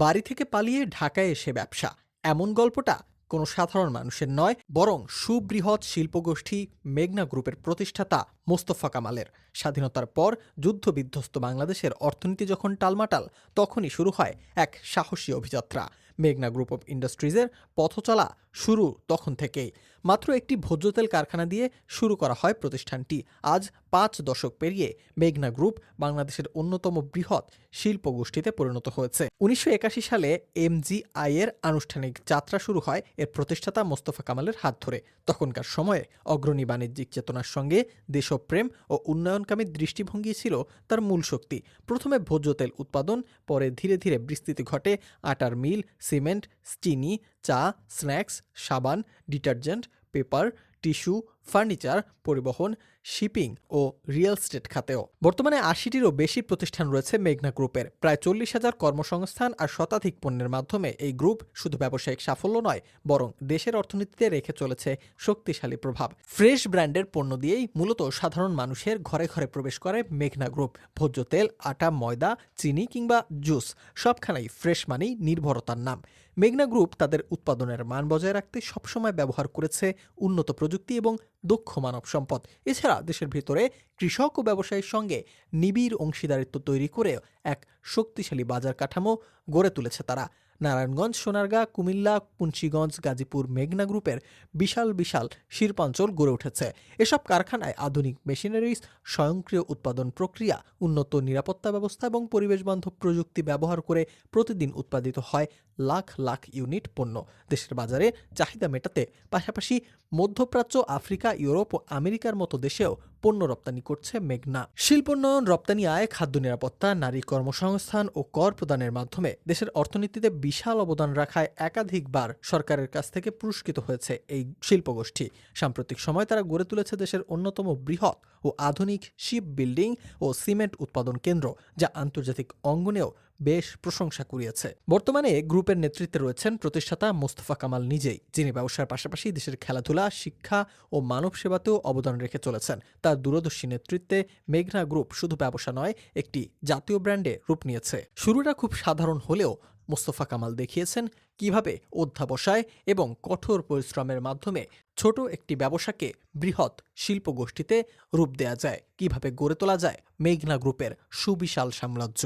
বাড়ি থেকে পালিয়ে ঢাকায় এসে ব্যবসা, এমন গল্পটা কোনো সাধারণ মানুষের নয়, বরং সুবৃহৎ শিল্পগোষ্ঠী মেঘনা গ্রুপের প্রতিষ্ঠাতা মোস্তফা কামালের। স্বাধীনতার পর যুদ্ধবিধ্বস্ত বাংলাদেশের অর্থনীতি যখন টালমাটাল, তখনই শুরু হয় এক সাহসী অভিযাত্রা। মেঘনা গ্রুপ অব ইন্ডাস্ট্রিজের পথচলা শুরু তখন থেকেই। মাত্র একটি ভোজ্য তেল কারখানা দিয়ে শুরু করা হয় প্রতিষ্ঠানটি। আজ ৫ দশক পেরিয়ে মেঘনা গ্রুপ বাংলাদেশের অন্যতম বৃহৎ শিল্পগোষ্ঠীতে পরিণত হয়েছে। ১৯৮১ সালে এমজিআই এর আনুষ্ঠানিক যাত্রা শুরু হয় এর প্রতিষ্ঠাতা মোস্তফা কামালের হাত ধরে। তখনকার সময়ে অগ্রণী বাণিজ্যিক চেতনার সঙ্গে দেশপ্রেম ও উন্নয়নকামী দৃষ্টিভঙ্গি ছিল তার মূল শক্তি। প্রথমে ভোজ্য তেল উৎপাদন, পরে ধীরে ধীরে বিস্তৃতি ঘটে আটার মিল, সিমেন্ট, চিনি, চা, স্ন্যাক্স, সাবান, ডিটারজেন্ট, পেপার, টিস্যু, ফার্নিচার, পরিবহন, শিপিং ও রিয়েল এস্টেট খাতেও। বর্তমানে ৮০টিরও বেশি প্রতিষ্ঠান রয়েছে মেঘনা গ্রুপের। প্রায় ৪০,০০০ কর্মসংস্থান আর শতাধিক পণ্যের মাধ্যমে এই গ্রুপ শুধু ব্যবসায়িক সাফল্য নয়, বরং দেশের অর্থনীতিতে রেখে চলেছে শক্তিশালী প্রভাব। ফ্রেশ ব্র্যান্ডের পণ্য দিয়েই মূলত সাধারণ মানুষের ঘরে ঘরে প্রবেশ করে মেঘনা গ্রুপ। ভোজ্য তেল, আটা, ময়দা, চিনি কিংবা জুস, সবখানেই ফ্রেশ মানেই নির্ভরতার নাম। মেঘনা গ্রুপ তাদের উৎপাদনের মান বজায় রাখতে সবসময় ব্যবহার করেছে উন্নত প্রযুক্তি এবং দক্ষ মানব সম্পদ। এছাড়া দেশের ভিতরে কৃষক ও ব্যবসায়ীর সঙ্গে নিবিড় অংশীদারিত্ব তৈরি করে এক শক্তিশালী বাজার কাঠামো গড়ে তুলেছে তারা। নারায়ণগঞ্জ, সোনারগাঁ, কুমিল্লা, মুন্সিগঞ্জ, গাজীপুর মেঘনা গ্রুপের বিশাল বিশাল শিল্পাঞ্চল গড়ে উঠেছে। এসব কারখানায় আধুনিক মেশিনারিজ, স্বয়ংক্রিয় উৎপাদন প্রক্রিয়া, উন্নত নিরাপত্তা ব্যবস্থা এবং পরিবেশবান্ধব প্রযুক্তি ব্যবহার করে প্রতিদিন উৎপাদিত হয় লাখ লাখ ইউনিট পণ্য। দেশের বাজারে চাহিদা মেটাতে পাশাপাশি মধ্যপ্রাচ্য, আফ্রিকা, ইউরোপ ও আমেরিকার মতো দেশেও পণ্য রপ্তানি করছে মেঘনা। শিল্পোন্নয়ন, রপ্তানি আয়, খাদ্য নিরাপত্তা, নারী কর্মসংস্থান ও কর প্রদানের মাধ্যমে দেশের অর্থনীতিতে বিশাল অবদান রাখায় একাধিকবার সরকারের কাছ থেকে পুরস্কৃত হয়েছে এই শিল্পগোষ্ঠী। সাম্প্রতিক সময় তারা গড়ে তুলেছে দেশের অন্যতম বৃহৎ ও আধুনিক শিপ বিল্ডিং ও সিমেন্ট উৎপাদন কেন্দ্র, যা আন্তর্জাতিক অঙ্গনেও বেশ প্রশংসা কুড়িয়েছে। বর্তমানে গ্রুপের নেতৃত্বে রয়েছেন প্রতিষ্ঠাতা মোস্তফা কামাল নিজেই, যিনি ব্যবসার পাশাপাশি দেশের খেলাধুলা, শিক্ষা ও মানব সেবাতেও অবদান রেখে চলেছেন। তার দূরদর্শী নেতৃত্বে মেঘনা গ্রুপ শুধু ব্যবসা নয়, একটি জাতীয় ব্র্যান্ডে রূপ নিয়েছে। শুরুটা খুব সাধারণ হলেও মোস্তফা কামাল দেখিয়েছেন কিভাবে অধ্যাবসায় এবং কঠোর পরিশ্রমের মাধ্যমে ছোট একটি ব্যবসাকে বৃহৎ শিল্পগোষ্ঠীতে রূপ দেয়া যায়, কিভাবে গড়ে তোলা যায় মেঘনা গ্রুপের সুবিশাল সাম্রাজ্য।